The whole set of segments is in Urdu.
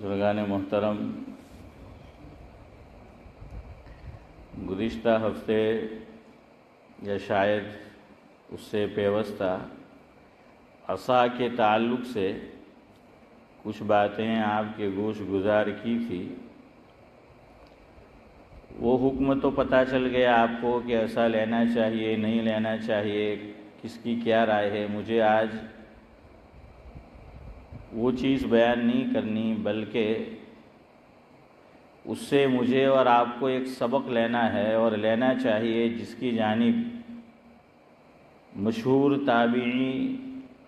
بزرگان محترم، گزشتہ ہفتے یا شاید اس سے پیوستہ عصا کے تعلق سے کچھ باتیں آپ کے گوش گزار کی تھی۔ وہ حکم تو پتہ چل گیا آپ کو کہ عصا لینا چاہیے نہیں لینا چاہیے، کس کی کیا رائے ہے۔ مجھے آج وہ چیز بیان نہیں کرنی، بلکہ اس سے مجھے اور آپ کو ایک سبق لینا ہے اور لینا چاہیے، جس کی جانب مشہور تابعی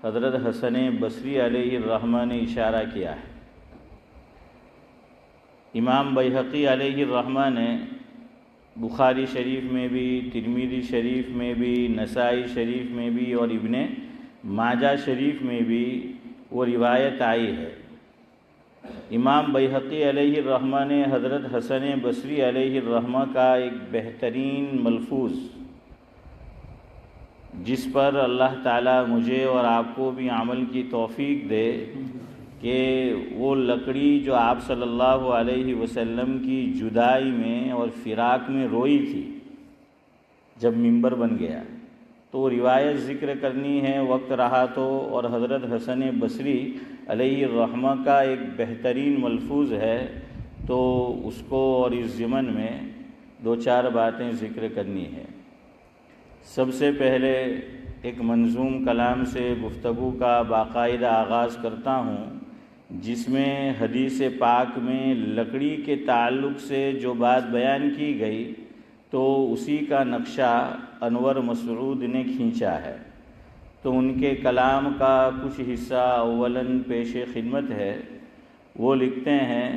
حضرت حسن بصری علیہ الرحمہ نے اشارہ کیا ہے۔ امام بیہقی علیہ الرحمہ نے بخاری شریف میں بھی، ترمذی شریف میں بھی، نسائی شریف میں بھی اور ابن ماجہ شریف میں بھی وہ روایت آئی ہے۔ امام بیہقی علیہ الرحمہ نے حضرت حسن بصری علیہ الرحمہ کا ایک بہترین ملفوظ، جس پر اللہ تعالیٰ مجھے اور آپ کو بھی عمل کی توفیق دے، کہ وہ لکڑی جو آپ صلی اللہ علیہ وسلم کی جدائی میں اور فراق میں روئی تھی جب منبر بن گیا، تو روایت ذکر کرنی ہے، وقت رہا تو، اور حضرت حسن بصری علیہ الرحمہ کا ایک بہترین ملفوظ ہے، تو اس کو اور اس ضمن میں دو چار باتیں ذکر کرنی ہے۔ سب سے پہلے ایک منظوم کلام سے گفتگو کا باقاعدہ آغاز کرتا ہوں، جس میں حدیث پاک میں لکڑی کے تعلق سے جو بات بیان کی گئی، تو اسی کا نقشہ انور مسعود نے کھینچا ہے۔ تو ان کے کلام کا کچھ حصہ اولاً پیش خدمت ہے۔ وہ لکھتے ہیں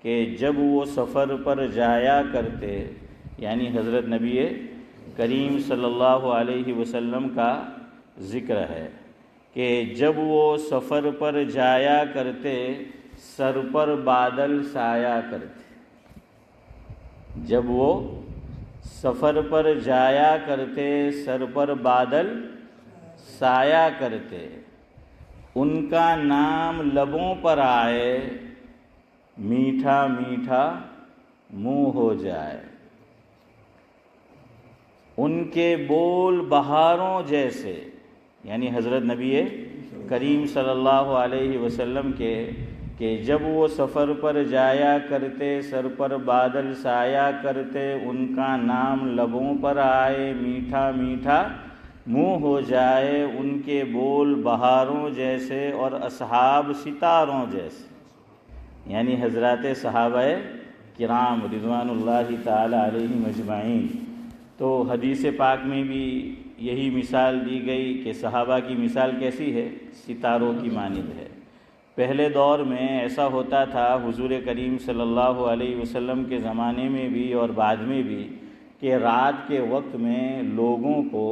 کہ جب وہ سفر پر جایا کرتے، یعنی حضرت نبی کریم صلی اللہ علیہ وسلم کا ذکر ہے، کہ جب وہ سفر پر جایا کرتے سر پر بادل سایہ کرتے۔ جب وہ سفر پر جایا کرتے سر پر بادل سایہ کرتے، ان کا نام لبوں پر آئے میٹھا میٹھا منہ ہو جائے، ان کے بول بہاروں جیسے، یعنی حضرت نبی کریم صلی اللہ علیہ وسلم کے، کہ جب وہ سفر پر جایا کرتے سر پر بادل سایہ کرتے، ان کا نام لبوں پر آئے میٹھا میٹھا منہ ہو جائے، ان کے بول بہاروں جیسے اور اصحاب ستاروں جیسے، یعنی حضرات صحابہ کرام رضوان اللہ تعالی علیہم اجمعین۔ تو حدیث پاک میں بھی یہی مثال دی گئی کہ صحابہ کی مثال کیسی ہے؟ ستاروں کی مانند ہے۔ پہلے دور میں ایسا ہوتا تھا، حضور کریم صلی اللہ علیہ وسلم کے زمانے میں بھی اور بعد میں بھی، کہ رات کے وقت میں لوگوں کو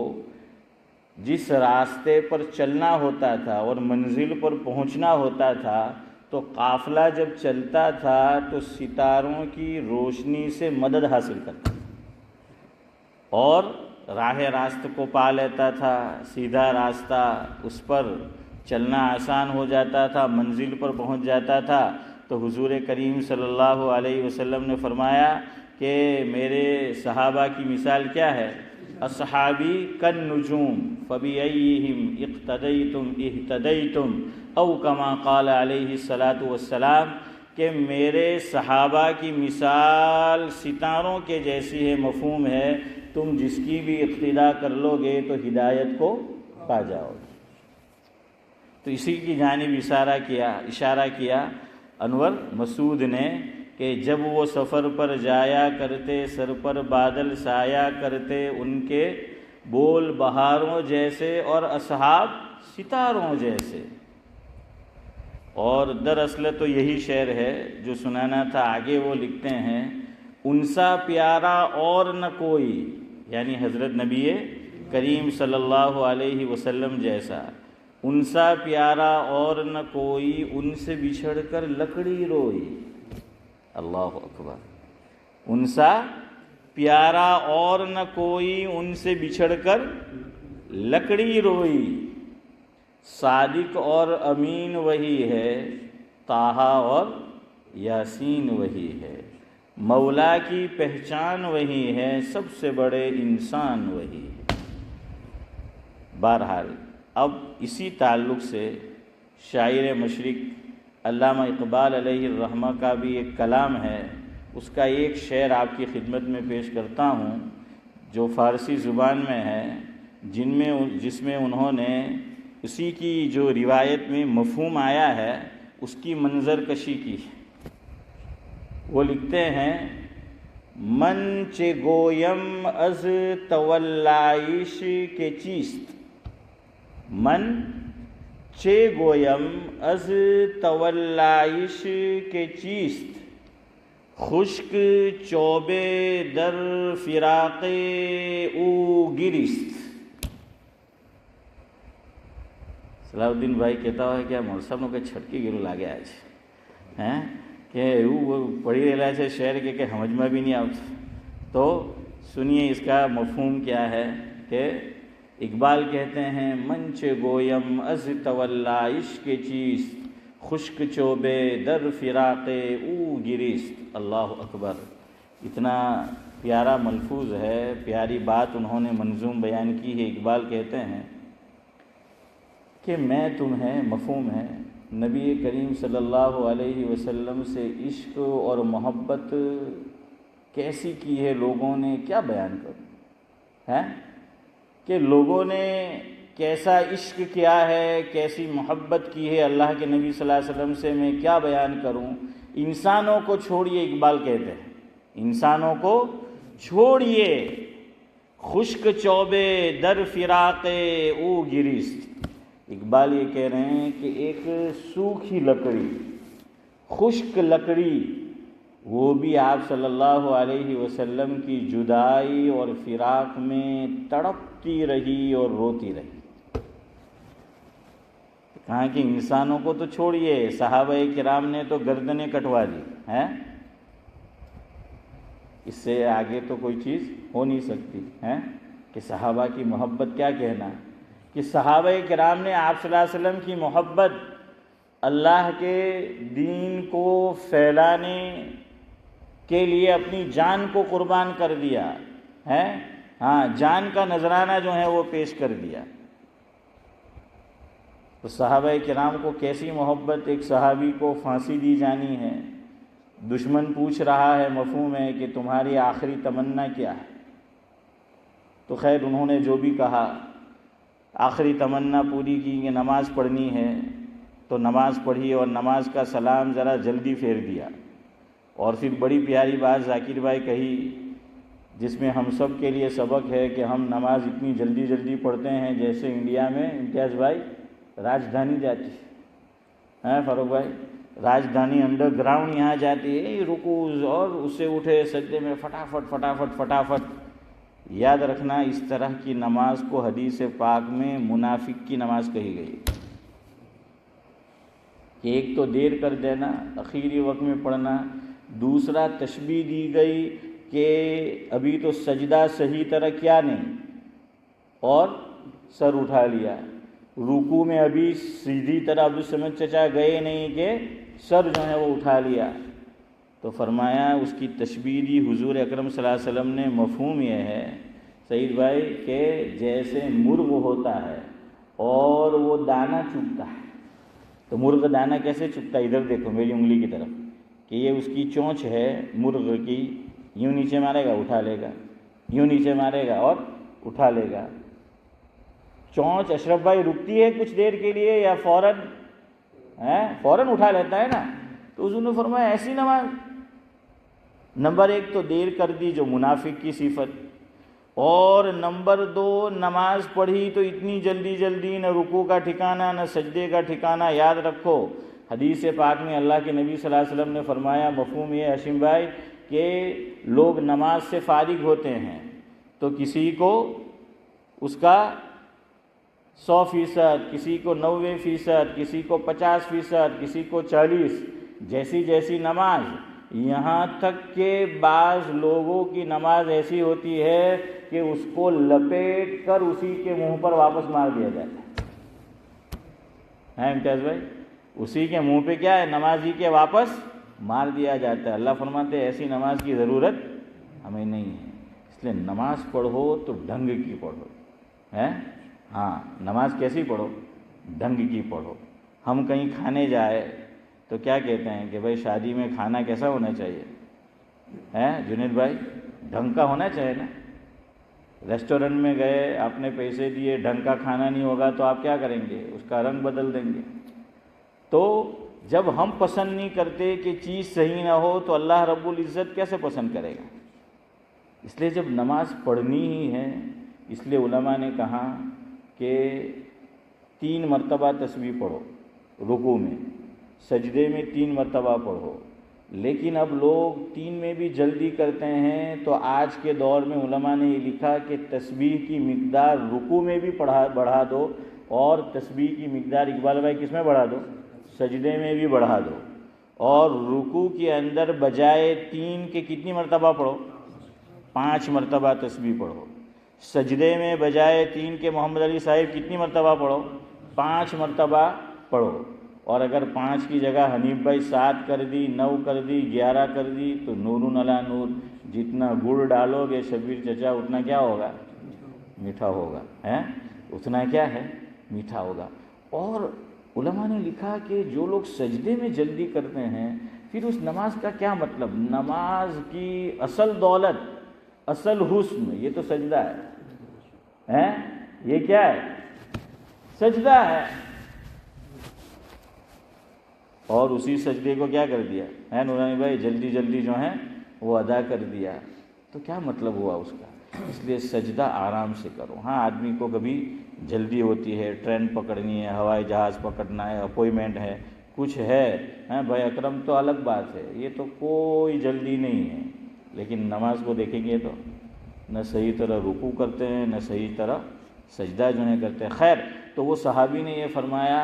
جس راستے پر چلنا ہوتا تھا اور منزل پر پہنچنا ہوتا تھا، تو قافلہ جب چلتا تھا تو ستاروں کی روشنی سے مدد حاصل کرتا تھا اور راہ راست کو پا لیتا تھا، سیدھا راستہ، اس پر چلنا آسان ہو جاتا تھا، منزل پر پہنچ جاتا تھا۔ تو حضور کریم صلی اللہ علیہ وسلم نے فرمایا کہ میرے صحابہ کی مثال کیا ہے؟ اصحابی کالنجوم فبأیہم اقتدیتم اہتدیتم، او کما قال علیہ الصلاۃ والسلام، کہ میرے صحابہ کی مثال ستاروں کے جیسی ہے، مفہوم ہے تم جس کی بھی اقتداء کر لو گے تو ہدایت کو پا جاؤ گے۔ تو اسی کی جانب اشارہ کیا انور مسعود نے، کہ جب وہ سفر پر جایا کرتے سر پر بادل سایہ کرتے، ان کے بول بہاروں جیسے اور اصحاب ستاروں جیسے۔ اور دراصل تو یہی شعر ہے جو سنانا تھا۔ آگے وہ لکھتے ہیں، ان سا پیارا اور نہ کوئی، یعنی حضرت نبی کریم صلی اللہ علیہ وسلم جیسا، ان سا پیارا اور نہ کوئی، ان سے بچھڑ کر لکڑی روئی۔ اللہ اکبر۔ ان سا پیارا اور نہ کوئی، ان سے بچھڑ کر لکڑی روئی، صادق اور امین وہی ہے، طٰہٰ اور یاسین وہی ہے، مولا کی پہچان وہی ہے، سب سے بڑے انسان وہی ہے۔ بہرحال اب اسی تعلق سے شاعر مشرق علامہ اقبال علیہ الرحمہ کا بھی ایک کلام ہے، اس کا ایک شعر آپ کی خدمت میں پیش کرتا ہوں جو فارسی زبان میں ہے، جس میں انہوں نے اسی کی جو روایت میں مفہوم آیا ہے اس کی منظر کشی کی ہے۔ وہ لکھتے ہیں: من چه گویم از تولایش کے چیست، من چه گویم از تولایش کے چیست، خشک چوب در فراق او گریست۔ صلاح الدین بھائی کہتا ہے کہ مول صاحب کے چھٹکی گرو لاگے آج ہیں کہ وہ پڑھی رہا ہے شعر کے سمجھ میں بھی نہیں آتا۔ تو سنیے اس کا مفہوم کیا ہے کہ اقبال کہتے ہیں: من چه گویم از تولایش کے چیست، خشک چوبے در فراق او گریست۔ اللہ اکبر! اتنا پیارا ملفوظ ہے، پیاری بات انہوں نے منظوم بیان کی ہے۔ اقبال کہتے ہیں کہ میں تمہیں، مفہوم ہے، نبی کریم صلی اللہ علیہ وسلم سے عشق اور محبت کیسی کی ہے لوگوں نے، کیا بیان کروں؟ ہے کہ لوگوں نے کیسا عشق کیا ہے، کیسی محبت کی ہے اللہ کے نبی صلی اللہ علیہ وسلم سے، میں کیا بیان کروں؟ انسانوں کو چھوڑیے، اقبال کہتے ہیں، انسانوں کو چھوڑیے، خشک چوبے در فراق او گریست۔ اقبال یہ کہہ رہے ہیں کہ ایک سوکھی لکڑی، خشک لکڑی، وہ بھی آپ صلی اللہ علیہ وسلم کی جدائی اور فراق میں تڑپتی رہی اور روتی رہی۔ کہا کہ انسانوں کو تو چھوڑیے، صحابہ کرام نے تو گردنیں کٹوا دی ہیں، اس سے آگے تو کوئی چیز ہو نہیں سکتی ہے کہ صحابہ کی محبت کیا کہنا، کہ صحابہ کرام نے آپ صلی اللہ علیہ وسلم کی محبت، اللہ کے دین کو پھیلانے کے لیے اپنی جان کو قربان کر دیا ہے، ہاں، جان کا نذرانہ جو ہے وہ پیش کر دیا۔ تو صحابہ کرام کو کیسی محبت، ایک صحابی کو پھانسی دی جانی ہے، دشمن پوچھ رہا ہے، مفہوم ہے کہ تمہاری آخری تمنا کیا ہے؟ تو خیر انہوں نے جو بھی کہا، آخری تمنا پوری کی کہ نماز پڑھنی ہے، تو نماز پڑھی اور نماز کا سلام ذرا جلدی پھیر دیا۔ اور پھر بڑی پیاری بات ذاکر بھائی کہی، جس میں ہم سب کے لیے سبق ہے کہ ہم نماز اتنی جلدی جلدی پڑھتے ہیں جیسے انڈیا میں امتیاز بھائی راجدھانی جاتی ہے، فاروق بھائی، راجدھانی انڈر گراؤنڈ یہاں جاتی ہے، رکوع اور اس سے اٹھے سجدے میں فٹافٹ فٹافٹ فٹافٹ۔ یاد رکھنا اس طرح کی نماز کو حدیث پاک میں منافق کی نماز کہی گئی کہ ایک تو دیر کر دینا، اخیری وقت میں پڑھنا، دوسرا تشبیہ دی گئی کہ ابھی تو سجدہ صحیح طرح کیا نہیں اور سر اٹھا لیا، رکوع میں ابھی سیدھی طرح عبدالصمد چچا گئے نہیں کہ سر جو ہے وہ اٹھا لیا۔ تو فرمایا اس کی تشبیہ دی حضور اکرم صلی اللہ علیہ وسلم نے، مفہوم یہ ہے سعید بھائی کہ جیسے مرغ ہوتا ہے اور وہ دانہ چگتا ہے، تو مرغ دانہ کیسے چگتا ہے؟ ادھر دیکھو میری انگلی کی طرف، کہ یہ اس کی چونچ ہے مرغ کی، یوں نیچے مارے گا اٹھا لے گا، یوں نیچے مارے گا اور اٹھا لے گا۔ چونچ اشرف بھائی رکتی ہے کچھ دیر کے لیے یا فوراً اٹھا لیتا ہے نا؟ تو حضور نے فرمایا ایسی نماز، نمبر ایک تو دیر کر دی جو منافق کی صفت، اور نمبر دو نماز پڑھی تو اتنی جلدی جلدی، نہ رکوع کا ٹھکانہ نہ سجدے کا ٹھکانہ۔ یاد رکھو حدیث پاک میں اللہ کے نبی صلی اللہ علیہ وسلم نے فرمایا، مفہوم یہ ہاشم بھائی کہ لوگ نماز سے فارغ ہوتے ہیں تو کسی کو اس کا 100%، کسی کو 90%، کسی کو 50%، کسی کو 40%، جیسی جیسی نماز، یہاں تک کہ بعض لوگوں کی نماز ایسی ہوتی ہے کہ اس کو لپیٹ کر اسی کے منہ پر واپس مار دیا جاتا ہے امتیاز بھائی، اسی کے منہ پہ کیا ہے، نمازی کے واپس مار دیا جاتا ہے۔ اللہ فرماتے ہیں ایسی نماز کی ضرورت ہمیں نہیں ہے، اس لیے نماز پڑھو تو ڈھنگ کی پڑھو، ہاں نماز کیسی پڑھو؟ ڈھنگ کی پڑھو۔ ہم کہیں کھانے جائے تو کیا کہتے ہیں کہ بھائی شادی میں کھانا کیسا ہونا چاہیے؟ جنید بھائی ڈھنگ کا ہونا چاہیے نا۔ ریسٹورنٹ میں گئے، آپ نے پیسے دیے، ڈھنگ کا کھانا نہیں ہوگا تو آپ کیا کریں گے؟ اس کا رنگ بدل دیں گے۔ تو جب ہم پسند نہیں کرتے کہ چیز صحیح نہ ہو تو اللہ رب العزت کیسے پسند کرے گا؟ اس لیے جب نماز پڑھنی ہی ہے، اس لیے علماء نے کہا کہ 3 مرتبہ تسبیح پڑھو رکوع میں، سجدے میں 3 مرتبہ پڑھو۔ لیکن اب لوگ 3 میں بھی جلدی کرتے ہیں، تو آج کے دور میں علماء نے یہ لکھا کہ تسبیح کی مقدار رکوع میں بھی بڑھا دو، اور تسبیح کی مقدار اقبال بھائی کس میں بڑھا دو؟ سجدے میں بھی بڑھا دو، اور رکوع کے اندر بجائے 3 کے کتنی مرتبہ پڑھو؟ 5 مرتبہ تسبیح پڑھو۔ سجدے میں بجائے 3 کے محمد علی صاحب کتنی مرتبہ پڑھو؟ 5 مرتبہ پڑھو۔ اور اگر 5 کی جگہ حنیف بھائی 7 کر دی، 9 کر دی، 11 کر دی تو نور علی نور، جتنا گڑ ڈالو گے شبیر چچا اتنا کیا ہوگا؟ میٹھا ہوگا، اتنا کیا ہے؟ میٹھا ہوگا۔ اور علماء نے لکھا کہ جو لوگ سجدے میں جلدی کرتے ہیں پھر اس نماز کا کیا مطلب؟ نماز کی اصل دولت، اصل حسن یہ تو سجدہ ہے، یہ کیا ہے؟ سجدہ ہے۔ اور اسی سجدے کو کیا کر دیا ہے نورانی بھائی؟ جلدی جلدی جو ہیں وہ ادا کر دیا، تو کیا مطلب ہوا اس کا؟ اس لیے سجدہ آرام سے کرو۔ ہاں آدمی کو کبھی جلدی ہوتی ہے، ٹرین پکڑنی ہے، ہوائی جہاز پکڑنا ہے، اپوائنٹمنٹ ہے، کچھ ہے، بھائی اکرم تو الگ بات ہے، یہ تو کوئی جلدی نہیں ہے۔ لیکن نماز کو دیکھیں گے تو نہ صحیح طرح رکوع کرتے ہیں، نہ صحیح طرح سجدہ جو ہے کرتے ہیں۔ خیر، تو وہ صحابی نے یہ فرمایا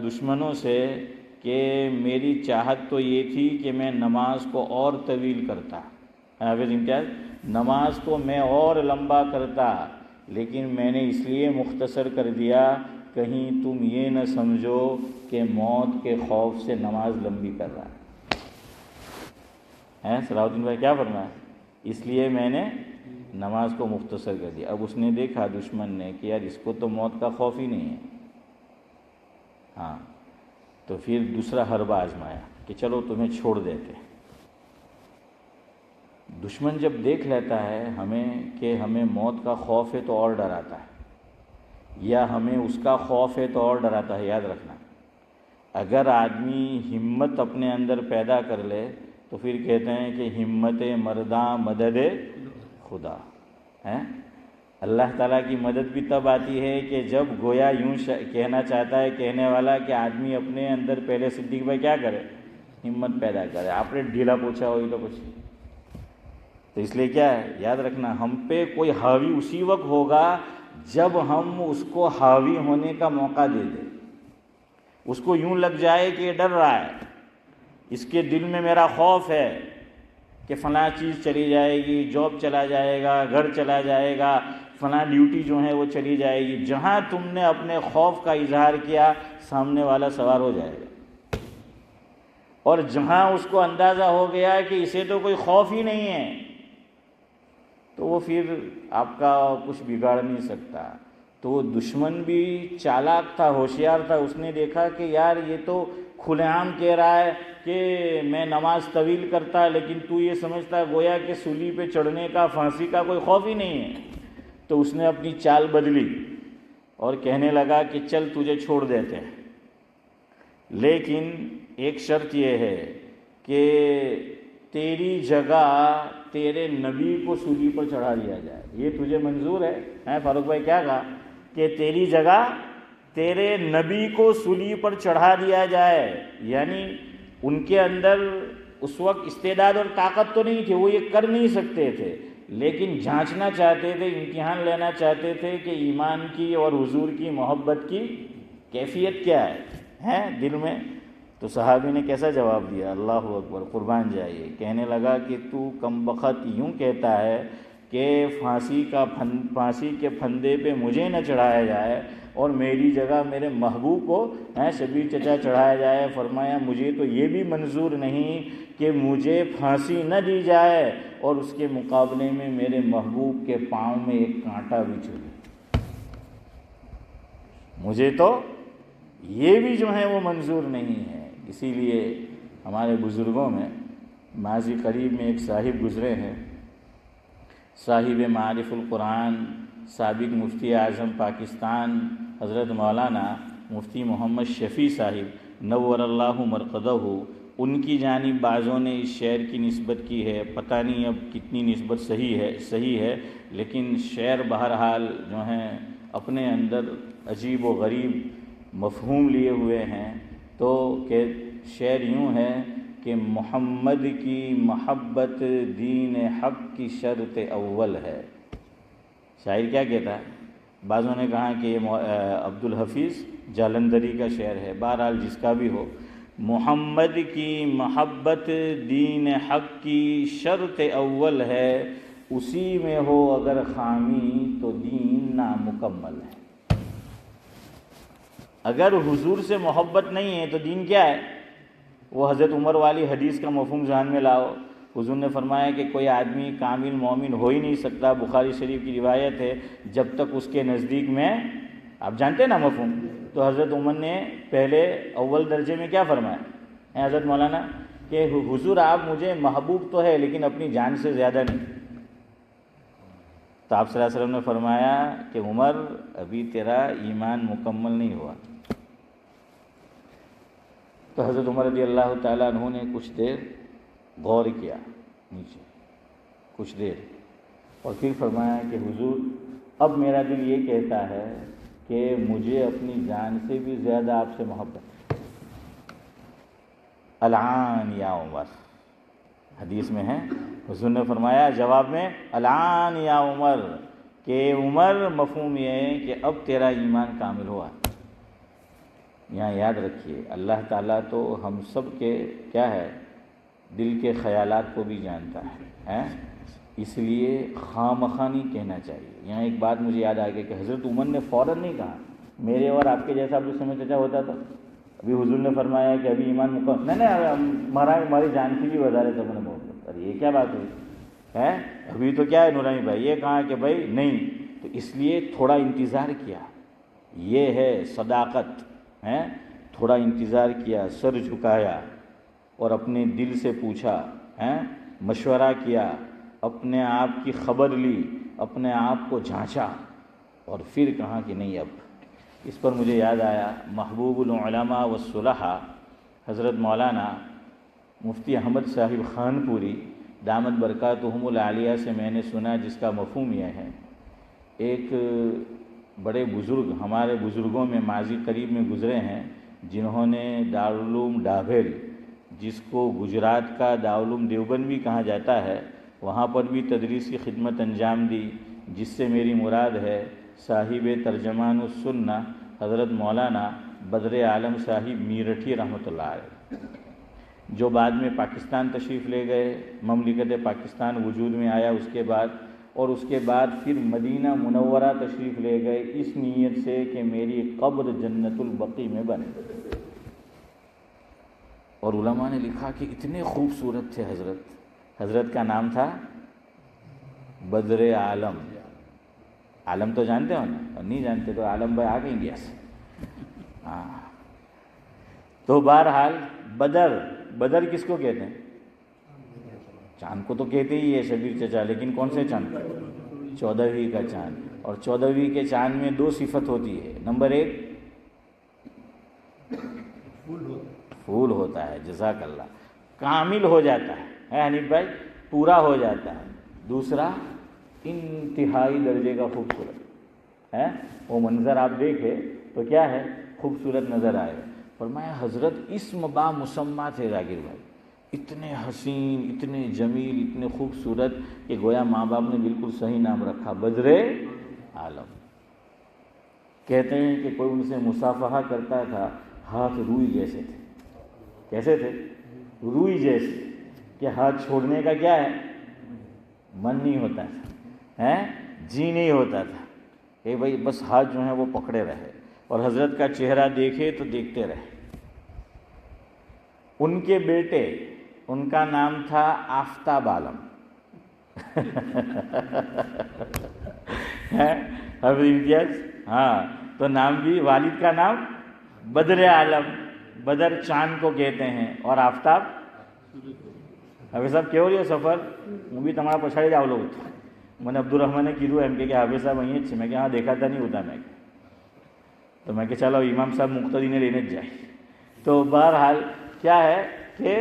دشمنوں سے کہ میری چاہت تو یہ تھی کہ میں نماز کو اور طویل کرتا، حافظ امتیاز، نماز کو میں اور لمبا کرتا، لیکن میں نے اس لیے مختصر کر دیا کہیں تم یہ نہ سمجھو کہ موت کے خوف سے نماز لمبی کر رہا ہے۔ صلاح الدین بھائی کیا فرمایا؟ اس لیے میں نے نماز کو مختصر کر دیا۔ اب اس نے دیکھا دشمن نے کہ یار اس کو تو موت کا خوف ہی نہیں ہے، تو پھر دوسرا حربہ آزمایا کہ چلو تمہیں چھوڑ دیتے۔ دشمن جب دیکھ لیتا ہے ہمیں کہ ہمیں موت کا خوف ہے تو اور ڈراتا ہے، یا ہمیں اس کا خوف ہے تو اور ڈراتا ہے۔ یاد رکھنا، اگر آدمی ہمت اپنے اندر پیدا کر لے تو پھر کہتے ہیں کہ ہمت مرداں مدد خدا ہے۔ اللہ تعالیٰ کی مدد بھی تب آتی ہے کہ جب گویا یوں کہنا چاہتا ہے کہنے والا کہ آدمی اپنے اندر پہلے صدیق بھائی کیا کرے؟ ہمت پیدا کرے۔ آپ نے ڈھیلا پوچھا ہوئی تو کچھ، تو اس لیے کیا ہے یاد رکھنا، ہم پہ کوئی حاوی اسی وقت ہوگا جب ہم اس کو حاوی ہونے کا موقع دے دیں۔ اس کو یوں لگ جائے کہ یہ ڈر رہا ہے، اس کے دل میں میرا خوف ہے کہ فلاں چیز چلی جائے گی، جاب چلا جائے گا، گھر چلا جائے گا، فلاں ڈیوٹی جو ہے وہ چلی جائے گی۔ جہاں تم نے اپنے خوف کا اظہار کیا سامنے والا سوار ہو جائے گا، اور جہاں اس کو اندازہ ہو گیا کہ اسے تو کوئی خوف ہی نہیں ہے تو وہ پھر آپ کا کچھ بگاڑ نہیں سکتا۔ تو وہ دشمن بھی چالاک تھا، ہوشیار تھا، اس نے دیکھا کہ یار یہ تو کھلے عام کہہ رہا ہے کہ میں نماز طویل کرتا، لیکن تو یہ سمجھتا ہے گویا کہ سولی پہ چڑھنے کا، پھانسی کا کوئی خوف ہی نہیں ہے۔ تو اس نے اپنی چال بدلی اور کہنے لگا کہ چل تجھے چھوڑ دیتے ہیں، لیکن ایک شرط یہ ہے کہ تیری جگہ تیرے نبی کو سولی پر چڑھا دیا جائے، یہ تجھے منظور ہے؟ فاروق بھائی کیا کہا کہ تیری جگہ تیرے نبی کو سولی پر چڑھا دیا جائے، یعنی ان کے اندر اس وقت استعداد اور طاقت تو نہیں تھی، وہ یہ کر نہیں سکتے تھے، لیکن جانچنا چاہتے تھے، امتحان لینا چاہتے تھے کہ ایمان کی اور حضور کی محبت کی کیفیت کیا ہے دل میں۔ تو صحابی نے کیسا جواب دیا؟ اللہ اکبر، قربان جائیے، کہنے لگا کہ تو کم بخت یوں کہتا ہے کہ پھانسی کے پھندے پہ مجھے نہ چڑھایا جائے، اور میری جگہ میرے محبوب کو شبیر چچا چڑھایا جائے۔ فرمایا مجھے تو یہ بھی منظور نہیں کہ مجھے پھانسی نہ دی جائے اور اس کے مقابلے میں میرے محبوب کے پاؤں میں ایک کانٹا بھی چلے، مجھے تو یہ بھی جو ہے وہ منظور نہیں ہے۔ اسی لیے ہمارے بزرگوں میں ماضی قریب میں ایک صاحب گزرے ہیں، صاحب معارف القرآن، سابق مفتی اعظم پاکستان حضرت مولانا مفتی محمد شفیع صاحب نور اللہ مرقدہ، ان کی جانب بعضوں نے اس شعر کی نسبت کی ہے، پتہ نہیں اب کتنی نسبت صحیح ہے، لیکن شعر بہرحال جو ہیں اپنے اندر عجیب و غریب مفہوم لیے ہوئے ہیں۔ تو کہ شعر یوں ہے کہ محمد کی محبت دین حق کی شرط اول ہے۔ شاعر کیا کہتا ہے؟ بعضوں نے کہا کہ یہ عبدالحفیظ جالندھری کا شعر ہے، بہرحال جس کا بھی ہو، محمد کی محبت دین حق کی شرط اول ہے، اسی میں ہو اگر خامی تو دین نامکمل ہے۔ اگر حضور سے محبت نہیں ہے تو دین کیا ہے؟ وہ حضرت عمر والی حدیث کا مفہوم ذہن میں لاؤ۔ حضور نے فرمایا کہ کوئی آدمی کامل مومن ہو ہی نہیں سکتا، بخاری شریف کی روایت ہے، جب تک اس کے نزدیک میں، آپ جانتے ہیں نا مفہوم۔ تو حضرت عمر نے پہلے اول درجے میں کیا فرمایا حضرت مولانا کہ حضور آپ مجھے محبوب تو ہے لیکن اپنی جان سے زیادہ نہیں۔ تو آپ صلی اللہ علیہ وسلم نے فرمایا کہ عمر ابھی تیرا ایمان مکمل نہیں ہوا۔ تو حضرت عمر رضی اللہ تعالیٰ عنہ نے کچھ دیر غور کیا نیچے، کچھ دیر، اور پھر فرمایا کہ حضور اب میرا دل یہ کہتا ہے کہ مجھے اپنی جان سے بھی زیادہ آپ سے محبت ہے۔ الآن یا عمر، حدیث میں ہے، حضور نے فرمایا جواب میں الآن یا عمر، کہ عمر مفہوم یہ ہے کہ اب تیرا ایمان کامل ہوا۔ یہاں یاد رکھیے اللہ تعالیٰ تو ہم سب کے کیا ہے، دل کے خیالات کو بھی جانتا ہے، اس لیے خواہ نہیں کہنا چاہیے۔ یہاں ایک بات مجھے یاد آ گئی کہ حضرت عمر نے فوراً نہیں کہا میرے اور آپ کے جیسا ابھی سمجھ چچا ہوتا تو ابھی حضور نے فرمایا کہ ابھی ایمان مکمل نہیں، ہماری جان کی بھی وزارت ہے، میں نے بہت ارے یہ کیا بات ہوئی ہے، ابھی تو کیا ہے نورانی بھائی، یہ کہا کہ بھائی نہیں، تو اس لیے تھوڑا انتظار کیا، یہ ہے صداقت ہے، تھوڑا انتظار کیا، سر جھکایا اور اپنے دل سے پوچھا، مشورہ کیا، اپنے آپ کی خبر لی، اپنے آپ کو جھانچا اور پھر کہا کہ نہیں اب۔ اس پر مجھے یاد آیا محبوب العلماء والصلحاء حضرت مولانا مفتی احمد صاحب خان پوری دامت برکاتہم العالیہ سے میں نے سنا، جس کا مفہوم یہ ہے، ایک بڑے بزرگ ہمارے بزرگوں میں ماضی قریب میں گزرے ہیں، جنہوں نے دارالعلوم ڈابھیل، جس کو گجرات کا دارالعلوم دیوبند بھی کہا جاتا ہے، وہاں پر بھی تدریسی خدمت انجام دی، جس سے میری مراد ہے صاحب ترجمان السنہ حضرت مولانا بدر عالم صاحب میرٹھی رحمۃ اللہ علیہ، جو بعد میں پاکستان تشریف لے گئے، مملکت پاکستان وجود میں آیا اس کے بعد، اور اس کے بعد پھر مدینہ منورہ تشریف لے گئے اس نیت سے کہ میری قبر جنت البقیع میں بنے۔ اور علماء نے لکھا کہ اتنے خوبصورت تھے حضرت کا نام تھا بدر عالم۔ عالم تو جانتے ہو نا، اور نہیں جانتے تو عالم بھائی آ گئے انڈیا سے۔ ہاں، تو بہرحال بدر کس کو کہتے ہیں؟ چاند کو تو کہتے ہی ہے شبیر چچا، لیکن کون سے چاند؟ 14ویں کا چاند۔ اور 14ویں کے چاند میں دو صفت ہوتی ہے، نمبر ایک پھول ہوتا ہے، جزاک اللہ، کامل ہو جاتا ہے حنیف بھائی، پورا ہو جاتا ہے۔ دوسرا انتہائی درجے کا خوبصورت ہے، وہ منظر آپ دیکھیں تو کیا ہے، خوبصورت نظر آئے۔ فرمایا حضرت اسم با مسمى تھے ذاکر بھائی، اتنے حسین، اتنے جمیل، اتنے خوبصورت کہ گویا ماں باپ نے بالکل صحیح نام رکھا، بدر عالم۔ کہتے ہیں کہ کوئی ان سے مصافحہ کرتا تھا، ہاتھ روئی جیسے تھے۔ کیسے تھے؟ روئی جیسے، کہ ہاتھ چھوڑنے کا کیا ہے، من نہیں ہوتا تھا، جی نہیں ہوتا تھا کہ بھائی بس ہاتھ جو ہیں وہ پکڑے رہے۔ اور حضرت کا چہرہ دیکھے تو دیکھتے رہے۔ ان کے بیٹے، ان کا نام تھا آفتاب عالم حافظ امتیاز، ہاں، تو نام بھی، والد کا نام بدر عالم، بدر چاند کو کہتے ہیں، اور آفتاب حافظ صاحب کیوں رہی سفر وہ بھی تمہارا پچھاڑی جاؤ لوگ میں نے عبد الرحمن نے کیوں ایم کہ حافظ صاحب وہیں اچھے، میں کہ ہاں دیکھا تھا نہیں ہوتا، میں تو میں کہ چلو امام صاحب مقتدی نے لینے جائے۔ تو بہرحال کیا ہے کہ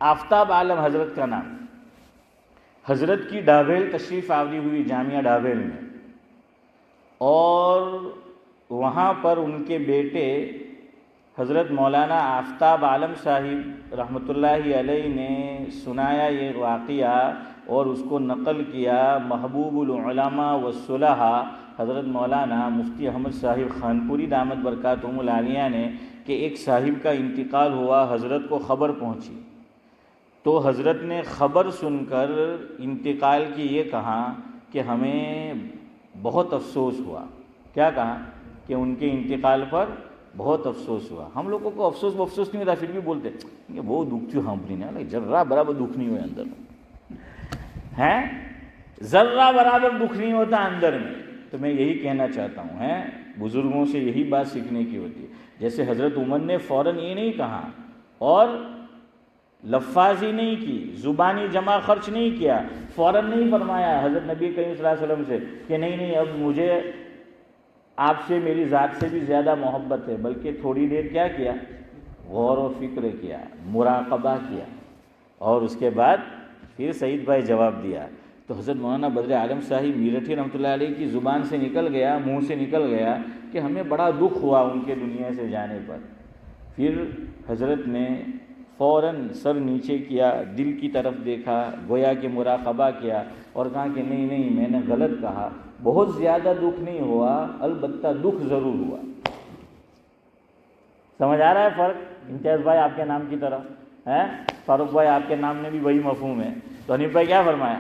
آفتاب عالم حضرت کا نام، حضرت کی ڈابھیل تشریف آوری ہوئی جامعہ ڈابھیل میں، اور وہاں پر ان کے بیٹے حضرت مولانا آفتاب عالم صاحب رحمۃ اللہ علیہ نے سنایا یہ واقعہ اور اس کو نقل کیا محبوب العلماء والصلحاء حضرت مولانا مفتی احمد صاحب خانپوری دامت برکاتہم العالیہ نے، کہ ایک صاحب کا انتقال ہوا، حضرت کو خبر پہنچی، تو حضرت نے خبر سن کر انتقال کی یہ کہا کہ ہمیں بہت افسوس ہوا۔ کیا کہا؟ کہ ان کے انتقال پر بہت افسوس ہوا۔ ہم لوگوں کو افسوس نہیں ہوتا، پھر بھی بولتے کہ وہ دکھ کیوں ہم نہیں، ذرہ برابر دکھ نہیں ہوئے اندر ہیں، ذرہ برابر دکھ نہیں ہوتا اندر میں۔ تو میں یہی کہنا چاہتا ہوں، بزرگوں سے یہی بات سیکھنے کی ہوتی ہے۔ جیسے حضرت عمر نے فوراً یہ نہیں کہا اور لفاظی نہیں کی، زبانی جمع خرچ نہیں کیا، فوراً نہیں فرمایا حضرت نبی کریم صلی اللہ علیہ وسلم سے کہ نہیں اب مجھے آپ سے میری ذات سے بھی زیادہ محبت ہے، بلکہ تھوڑی دیر کیا کیا؟ غور و فکر کیا، مراقبہ کیا، اور اس کے بعد پھر سعید بھائی جواب دیا۔ تو حضرت مولانا بدر عالم صاحب میرٹھی رحمۃ اللہ علیہ کی زبان سے نکل گیا، منہ سے نکل گیا کہ ہمیں بڑا دکھ ہوا ان کے دنیا سے جانے پر۔ پھر حضرت نے فوراً سر نیچے کیا، دل کی طرف دیکھا، گویا کہ مراقبہ کیا، اور کہا کہ نہیں میں نے غلط کہا، بہت زیادہ دکھ نہیں ہوا، البتہ دکھ ضرور ہوا۔ سمجھ آ رہا ہے فرق؟ امتیاز بھائی آپ کے نام کی طرح ہے، فاروق بھائی آپ کے نام میں بھی وہی مفہوم ہے۔ تو حنیف بھائی کیا فرمایا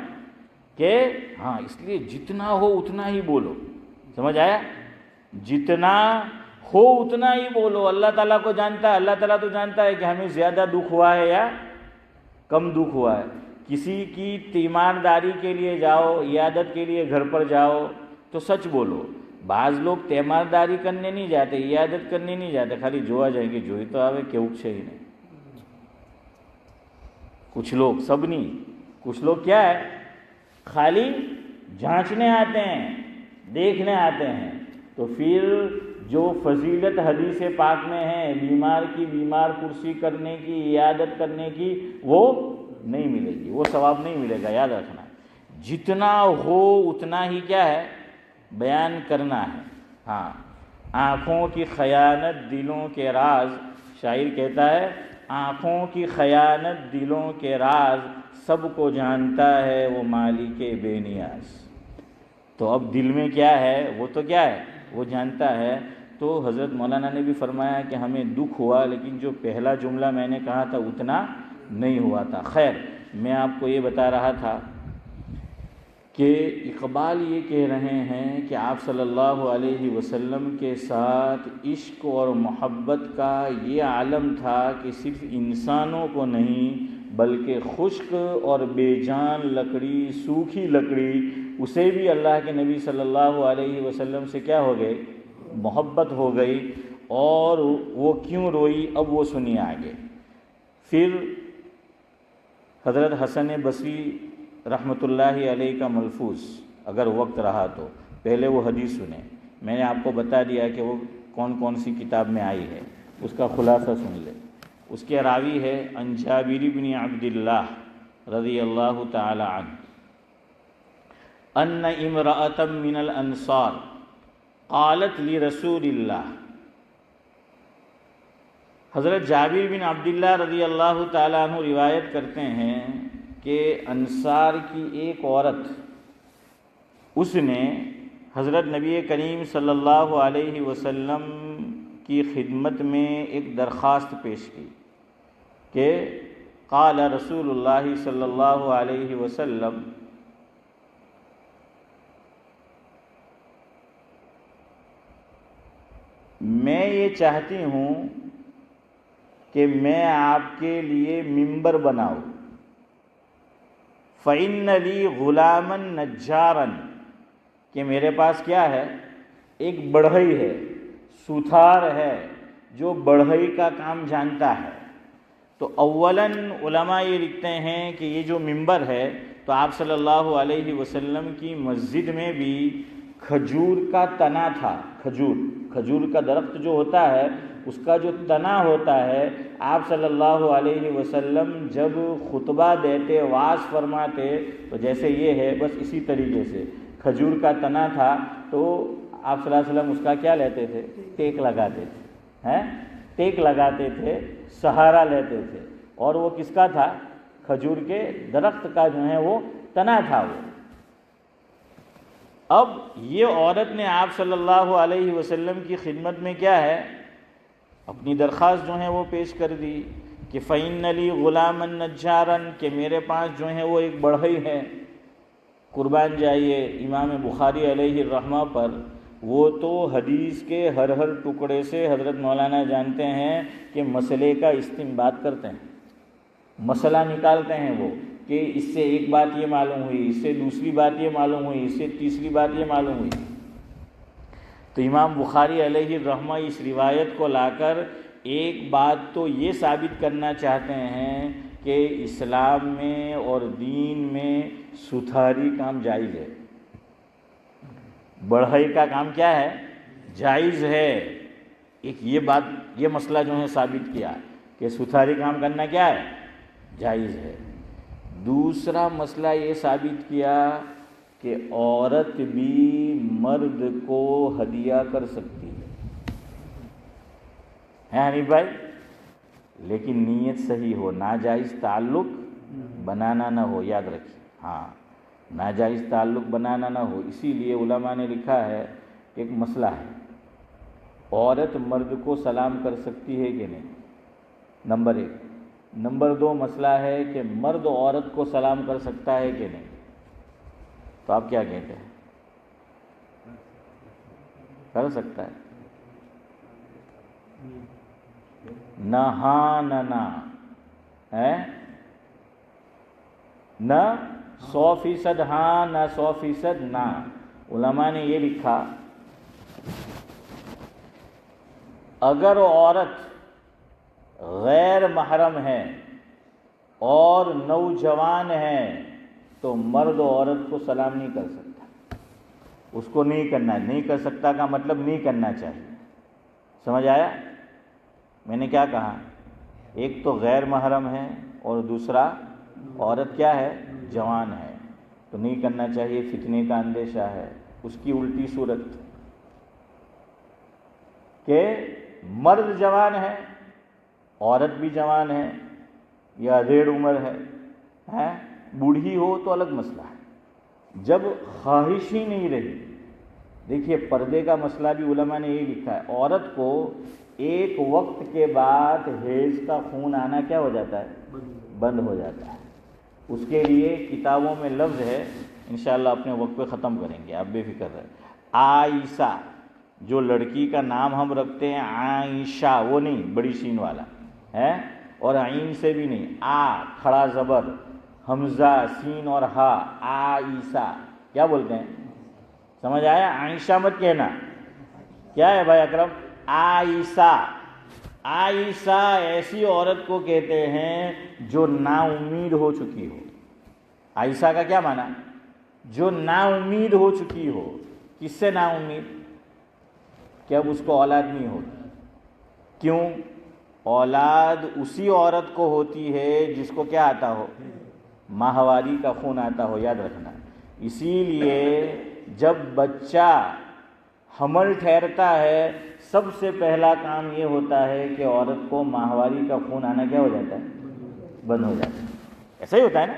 کہ ہاں اس لیے جتنا ہو اتنا ہی بولو، سمجھ آیا؟ جتنا ہو اتنا ہی بولو، اللہ تعالیٰ کو جانتا ہے، اللہ تعالیٰ تو جانتا ہے کہ ہمیں زیادہ دکھ ہوا ہے یا کم دکھ ہوا ہے۔ کسی کی تیمارداری کے لیے جاؤ، عیادت کے لیے گھر پر جاؤ تو سچ بولو۔ بعض لوگ تیمارداری کرنے نہیں جاتے، عیادت کرنے نہیں جاتے، خالی جو آ جائیں گے جو ہی تو آوے کیوں ہی نہیں۔ کچھ لوگ، سب نہیں، کچھ لوگ کیا ہے خالی جانچنے آتے ہیں، دیکھنے آتے ہیں، تو پھر جو فضیلت حدیث پاک میں ہے بیمار کی بیمار پرسی کرنے کی، عیادت کرنے کی، وہ نہیں ملے گی، وہ ثواب نہیں ملے گا، یاد رکھنا۔ جتنا ہو اتنا ہی کیا ہے بیان کرنا ہے۔ ہاں، آنکھوں کی خیانت دلوں کے راز، شاعر کہتا ہے آنکھوں کی خیانت دلوں کے راز، سب کو جانتا ہے وہ مالک بے نیاز۔ تو اب دل میں کیا ہے وہ تو کیا ہے وہ جانتا ہے۔ تو حضرت مولانا نے بھی فرمایا کہ ہمیں دکھ ہوا، لیکن جو پہلا جملہ میں نے کہا تھا اتنا نہیں ہوا تھا۔ خیر، میں آپ کو یہ بتا رہا تھا کہ اقبال یہ کہہ رہے ہیں کہ آپ صلی اللہ علیہ وسلم کے ساتھ عشق اور محبت کا یہ عالم تھا کہ صرف انسانوں کو نہیں بلکہ خشک اور بے جان لکڑی، سوکھی لکڑی، اسے بھی اللہ کے نبی صلی اللہ علیہ وسلم سے کیا ہو گئی؟ محبت ہو گئی۔ اور وہ کیوں روئی اب وہ سنیے آگے۔ پھر حضرت حسن بصری رحمۃ اللہ علیہ کا ملفوظ، اگر وقت رہا تو پہلے وہ حدیث سنیں، میں نے آپ کو بتا دیا کہ وہ کون کون سی کتاب میں آئی ہے، اس کا خلاصہ سن لیں۔ اس کے راوی ہے عن جابر بن عبداللہ رضی اللہ تعالی عنہ ان امرأۃ من الانصار قالت لرسول اللہ۔ حضرت جابر بن عبداللہ رضی اللہ تعالیٰ عنہ روایت کرتے ہیں کہ انصار کی ایک عورت، اس نے حضرت نبی کریم صلی اللہ علیہ وسلم کی خدمت میں ایک درخواست پیش کی کہ قال رسول اللہ صلی اللہ علیہ وسلم میں یہ چاہتی ہوں کہ میں آپ کے لیے ممبر بناؤں. فَإِنَّ لِي غُلَامًا نَجَّارًا، کہ میرے پاس کیا ہے؟ ایک بڑھئی ہے، سوتھار ہے، جو بڑھئی کا کام جانتا ہے. تو اولاً علماء یہ لکھتے ہیں کہ یہ جو ممبر ہے تو آپ صلی اللہ علیہ وسلم کی مسجد میں بھی کھجور کا تنا تھا. کھجور کا درخت جو ہوتا ہے اس کا جو تنا ہوتا ہے، آپ صلی اللہ علیہ وسلم جب خطبہ دیتے، وعظ فرماتے تو جیسے یہ ہے بس اسی طریقے سے کھجور کا تنا تھا. تو آپ صلی اللہ علیہ وسلم اس کا کیا لیتے تھے؟ ٹیک لگاتے تھے. ٹیک لگاتے تھے، سہارا لیتے تھے. اور وہ کس کا تھا؟ کھجور کے درخت کا جو ہے وہ تنا تھا وہ. اب یہ عورت نے آپ صلی اللہ علیہ وسلم کی خدمت میں کیا ہے؟ اپنی درخواست جو ہے وہ پیش کر دی کہ فَإِنَّ لِي غُلَامًا نَجَّارًا، کہ میرے پاس جو ہے وہ ایک بڑھئی ہے. قربان جائیے امام بخاری علیہ الرحمہ پر، وہ تو حدیث کے ہر ٹکڑے سے حضرت مولانا جانتے ہیں کہ مسئلے کا استنباط کرتے ہیں، مسئلہ نکالتے ہیں وہ کہ اس سے ایک بات یہ معلوم ہوئی، اس سے دوسری بات یہ معلوم ہوئی، اس سے تیسری بات یہ معلوم ہوئی. تو امام بخاری علیہ الرحمہ اس روایت کو لا کر ایک بات تو یہ ثابت کرنا چاہتے ہیں کہ اسلام میں اور دین میں سوتھاری کام جائز ہے. بڑھئی کا کام کیا ہے؟ جائز ہے. ایک یہ بات، یہ مسئلہ جو ہے ثابت کیا کہ سوتھاری کام کرنا کیا ہے؟ جائز ہے. دوسرا مسئلہ یہ ثابت کیا کہ عورت بھی مرد کو ہدیہ کر سکتی ہے حنیف بھائی، لیکن نیت صحیح ہو، ناجائز تعلق بنانا نہ ہو. یاد رکھیے، ہاں، ناجائز تعلق بنانا نہ ہو. اسی لیے علماء نے لکھا ہے ایک مسئلہ ہے، عورت مرد کو سلام کر سکتی ہے کہ نہیں، نمبر 1. نمبر 2 مسئلہ ہے کہ مرد عورت کو سلام کر سکتا ہے کہ نہیں. تو آپ کیا کہتے ہیں؟ کر سکتا ہے؟ نہ ہاں نہ نہ ہے، نہ 100% ہاں نہ 100% نہ. علماء نے یہ لکھا اگر عورت غیر محرم ہے اور نوجوان ہے تو مرد عورت کو سلام نہیں کر سکتا. اس کو نہیں کرنا، نہیں کر سکتا کا مطلب نہیں کرنا چاہیے. سمجھ آیا میں نے کیا کہا؟ ایک تو غیر محرم ہے اور دوسرا عورت کیا ہے؟ جوان ہے، تو نہیں کرنا چاہیے، فتنے کا اندیشہ ہے. اس کی الٹی صورت کہ مرد جوان ہے، عورت بھی جوان ہے یا ادھیڑ عمر ہے، بوڑھی ہو تو الگ مسئلہ ہے. جب خواہش ہی نہیں رہی، دیکھیے پردے کا مسئلہ بھی علماء نے یہ لکھا ہے، عورت کو ایک وقت کے بعد حیض کا خون آنا کیا ہو جاتا ہے؟ بند ہو جاتا ہے. اس کے لیے کتابوں میں لفظ ہے، انشاءاللہ اپنے وقت پہ ختم کریں گے، آپ بے فکر رہیں. عائشہ، جو لڑکی کا نام ہم رکھتے ہیں عائشہ، وہ نہیں بڑی شین والا ہے، اور عین سے بھی نہیں، کھڑا زبر، حمزہ سین اور ہا، عائشہ. کیا بولتے ہیں؟ سمجھ آیا؟ عائشہ مت کہنا. کیا ہے بھائی اکرم؟ عائشہ. عائشہ ایسی عورت کو کہتے ہیں جو نا امید ہو چکی ہو. عائشہ کا کیا معنی؟ جو نا امید ہو چکی ہو. کس سے نا امید؟ کہ اب اس کو اولاد نہیں ہوتی. کیوں؟ اولاد اسی عورت کو ہوتی ہے جس کو کیا آتا ہو؟ ماہواری کا خون آتا ہو. یاد رکھنا. اسی لیے جب بچہ حمل ٹھہرتا ہے سب سے پہلا کام یہ ہوتا ہے کہ عورت کو ماہواری کا خون آنا کیا ہو جاتا ہے؟ بند ہو جاتا ہے. ایسا ہی ہوتا ہے نا.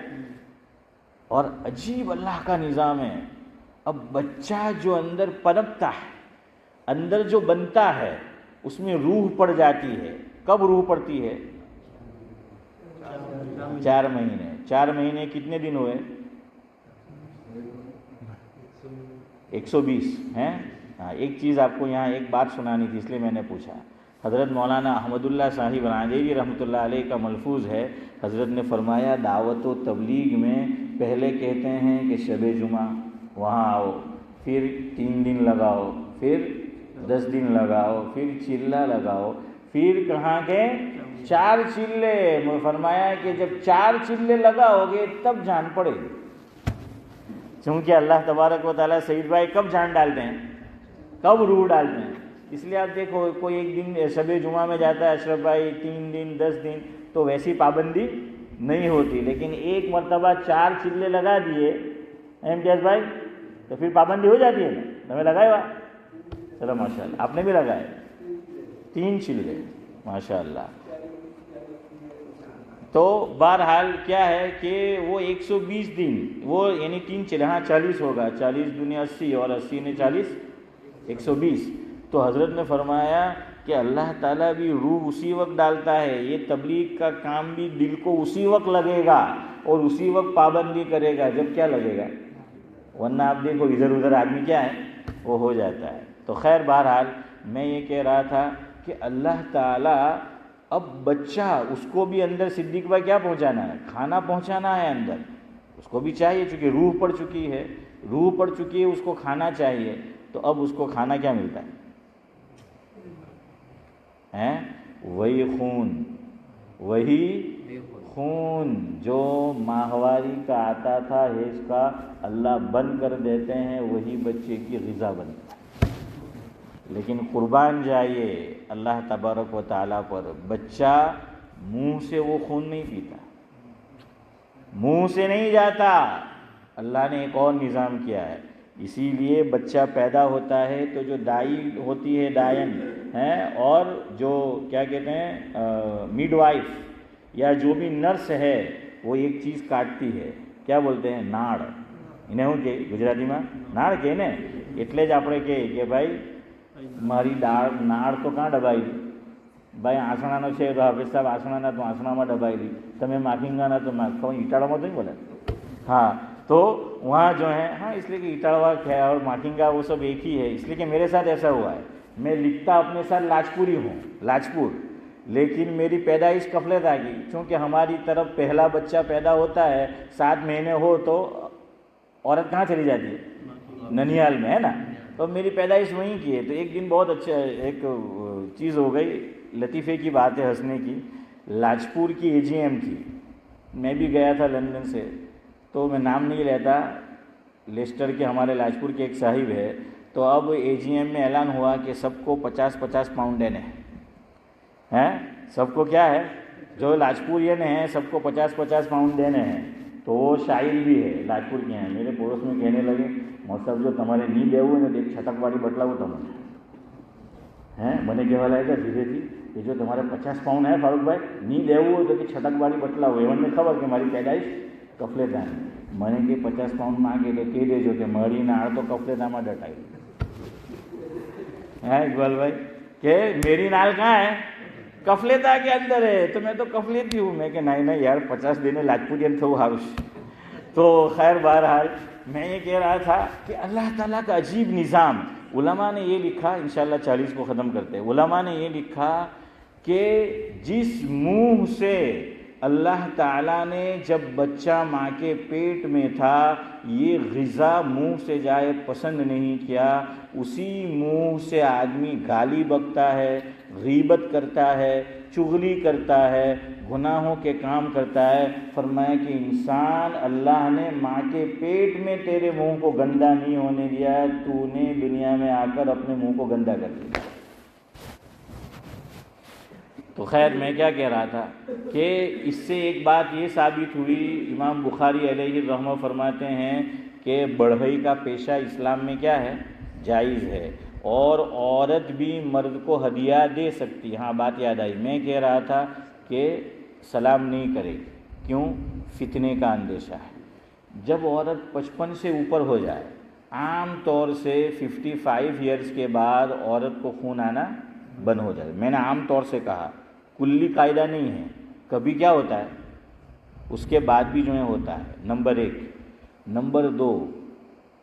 اور عجیب اللہ کا نظام ہے. اب بچہ جو اندر پنپتا ہے، اندر جو بنتا ہے، اس میں روح پڑ جاتی ہے. کب روح پڑتی ہے؟ 4 مہینے. 4 مہینے کتنے دن ہوئے؟ 120 ہیں. ہاں ایک چیز آپ کو یہاں ایک بات سنانی تھی، اس لیے میں نے پوچھا. حضرت مولانا احمد اللہ صاحب رانجیری رحمۃ اللہ علیہ کا ملفوظ ہے، حضرت نے فرمایا دعوت و تبلیغ میں پہلے کہتے ہیں کہ شب جمعہ وہاں آؤ، پھر 3 دن لگاؤ، پھر 10 دن لگاؤ، پھر چلہ لگاؤ، پھر کہاں کے 4 چلے. فرمایا کہ جب 4 چلے لگاؤ گے تب جان پڑے گی. چونکہ اللہ تبارک و تعالیٰ سعید بھائی کب جان ڈالتے ہیں، کب روح ڈالتے ہیں. اس لیے آپ دیکھو کوئی ایک دن شب جمعہ میں جاتا ہے اشرف بھائی 3 دن 10 دن تو ویسی پابندی نہیں ہوتی، لیکن ایک مرتبہ 4 چلے لگا دیے امتیاز بھائی تو پھر پابندی ہو جاتی ہے نا. تمہیں لگائے ہوا، چلو ماشاء اللہ آپ نے بھی لگائے 3 چلے ماشاء اللہ. تو بہرحال کیا ہے کہ وہ 120 دن وہ یعنی 3 چلے، ہاں 40 ہوگا، 40 دنیا 80 اور 80 نے 40 120. تو حضرت نے فرمایا کہ اللہ تعالیٰ بھی روح اسی وقت ڈالتا ہے، یہ تبلیغ کا کام بھی دل کو اسی وقت لگے گا اور اسی وقت پابندی کرے گا جب کیا لگے گا، ورنہ آپ دیکھو ادھر ادھر آدمی کیا ہے وہ ہو جاتا ہے. تو خیر بہرحال میں یہ کہہ رہا تھا کہ اللہ تعالیٰ اب بچہ اس کو بھی اندر صدیق بھائی کیا پہنچانا ہے، کھانا پہنچانا ہے اندر، اس کو بھی چاہیے چونکہ روح پڑ چکی ہے، اس کو کھانا چاہیے. تو اب اس کو کھانا کیا ملتا ہے، وہی خون جو ماہواری کا آتا تھا حیض کا، اللہ بند کر دیتے ہیں، وہی بچے کی غذا بنتا ہے. لیکن قربان جائیے اللہ تبارک و تعالیٰ پر، بچہ منہ سے وہ خون نہیں پیتا، منہ سے نہیں جاتا. اللہ نے ایک اور نظام کیا ہے. اسی لیے بچہ پیدا ہوتا ہے تو جو دائی ہوتی ہے ڈائن ہے، اور جو کیا کہتے ہیں میڈ وائف یا جو بھی نرس ہے، وہ ایک چیز کاٹتی ہے، کیا بولتے ہیں નાળ. એને શું કહે ગુજરાતીમાં નાળ કહે ને. એટલે જ આપણે કહીએ કે ભાઈ મારી નાળ તો કાં દબાઈ ભાઈ, આસણાનો છે તો હાફિઝ સાહેબ આસણાના તો આસણામાં દબાઈ દી, તમે માખીંગાના તો ઈટાળામાં તો નહીં બોલે. ہاں تو وہاں جو ہے ہاں اس لیے کہ اٹاڑوا اور ماکینگا وہ سب ایک ہی ہے. اس لیے کہ میرے ساتھ ایسا ہوا ہے، میں لکھتا اپنے ساتھ لاجپوری ہوں، لاجپور، لیکن میری پیدائش کفلتا کی. چونکہ ہماری طرف پہلا بچہ پیدا ہوتا ہے 7 مہینے ہو تو عورت کہاں چلی جاتی ہے، ننیال میں ہے نا. تو میری پیدائش وہیں کی ہے. تو ایک دن بہت اچھا ایک چیز ہو گئی، لطیفے کی بات ہے، ہنسنے کی. لاجپور کی AGM تھی، میں بھی گیا تھا لندن سے. تو میں نام نہیں لیتا، لیسٹر کے ہمارے لاجپور کے ایک صاحب ہے. تو اب AGM میں اعلان ہوا کہ سب کو 50-50 پاؤنڈ دینے ہیں. سب کو کیا ہے، جو لاجپورین ہیں سب کو 50-50 پاؤنڈ دینے ہیں. تو وہ شاعر بھی ہے لاجپور کے ہیں. میرے پڑوس میں کہنے لگے مطلب جو تمہارے نہیں દેવું ને એક છટક વાળી બટલાવું તમને મને કહેવા લાગ્યા ધીરેથી કે જો તમારે 50 પાઉન્ડ હે ફારૂકભાઈ નહીં દેવું હોય તો કે છટક વાળી બટલાવું. એમને ખબર કે મારી પેદાઈશ કફલેદાની. મને કે 50 પાઉન્ડ માંગે તો કહી દેજો કે મારી નાળ તો કફલેદામાં ડટાઈ. اقبال بھائی کہ میری نال کہاں ہے، کفلیتا کے اندر ہے. تو میں تو کفلیتی ہوں. میں کہ نہیں یار 50 دینے لاجپورین تھو ہاؤس. تو خیر بہرحال میں یہ کہہ رہا تھا کہ اللہ تعالیٰ کا عجیب نظام. علماء نے یہ لکھا، انشاءاللہ 40 کو ختم کرتے ہیں. علماء نے یہ لکھا کہ جس منہ سے اللہ تعالیٰ نے جب بچہ ماں کے پیٹ میں تھا یہ غذا منہ سے جائے پسند نہیں کیا، اسی منہ سے آدمی گالی بکتا ہے، غیبت کرتا ہے، چغلی کرتا ہے، گناہوں کے کام کرتا ہے. فرمایا کہ انسان اللہ نے ماں کے پیٹ میں تیرے منہ کو گندا نہیں ہونے دیا، تو نے دنیا میں آ کر اپنے منہ کو گندا کر دیا. تو خیر میں کیا کہہ رہا تھا کہ اس سے ایک بات یہ ثابت ہوئی، امام بخاری علیہ الرحمہ فرماتے ہیں کہ بڑھئی کا پیشہ اسلام میں کیا ہے، جائز ہے، اور عورت بھی مرد کو ہدیہ دے سکتی. ہاں بات یاد آئی، میں کہہ رہا تھا کہ سلام نہیں کرے گی. کیوں؟ فتنے کا اندیشہ ہے. جب عورت 55 سے اوپر ہو جائے، عام طور سے 55 ایئرس کے بعد عورت کو خون آنا بند ہو جائے. میں نے عام طور سے کہا، کلی قاعدہ نہیں ہے، کبھی کیا ہوتا ہے اس کے بعد بھی جو ہے ہوتا ہے. نمبر 1. نمبر 2،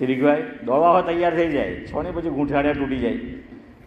સિરીગભાઈ દોડવા તૈયાર થઈ જાય, 6 ને પછી ગૂંઠાડિયા તૂટી જાય,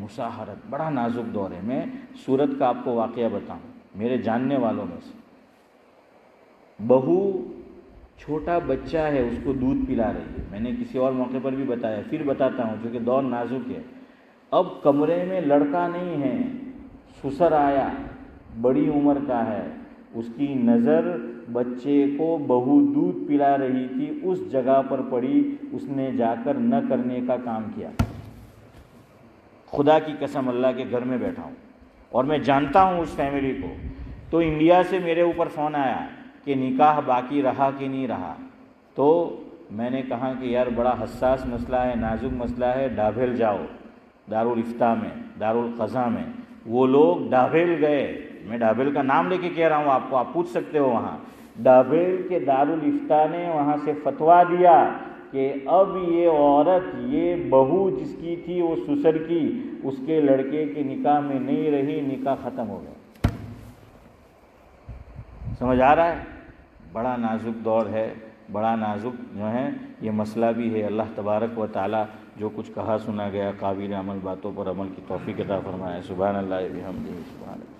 مساہرت بڑا نازک دور ہے. میں سورت کا آپ کو واقعہ بتاؤں, میرے جاننے والوں میں سے بہو چھوٹا بچہ ہے, اس کو دودھ پلا رہی ہے. میں نے کسی اور موقع پر بھی بتایا, پھر بتاتا ہوں چونکہ دور نازک ہے. اب کمرے میں لڑکا نہیں ہے, سسر آیا, بڑی عمر کا ہے, اس کی نظر بچے کو بہو دودھ پلا رہی تھی اس جگہ پر پڑی, اس نے جا کر نہ کرنے کا کام کیا. خدا کی قسم اللہ کے گھر میں بیٹھا ہوں اور میں جانتا ہوں اس فیملی کو. تو انڈیا سے میرے اوپر فون آیا کہ نکاح باقی رہا کہ نہیں رہا. تو میں نے کہا کہ یار بڑا حساس مسئلہ ہے, نازک مسئلہ ہے, ڈابھیل جاؤ دارالفتاء میں, دارالقضاء میں. وہ لوگ ڈابھیل گئے, میں ڈابھیل کا نام لے کے کہہ رہا ہوں آپ کو, آپ پوچھ سکتے ہو وہاں. ڈابھیل کے دارالفتاء نے وہاں سے فتویٰ دیا کہ اب یہ عورت, یہ بہو جس کی تھی وہ سسر کی, اس کے لڑکے کے نکاح میں نہیں رہی, نکاح ختم ہو گیا. سمجھ آ رہا ہے؟ بڑا نازک دور ہے, بڑا نازک جو ہے یہ مسئلہ بھی ہے. اللہ تبارک و تعالی جو کچھ کہا سنا گیا قابل عمل باتوں پر عمل کی توفیق عطا فرمائے. سبحان اللہ و بحمدہ, سبحان اللہ.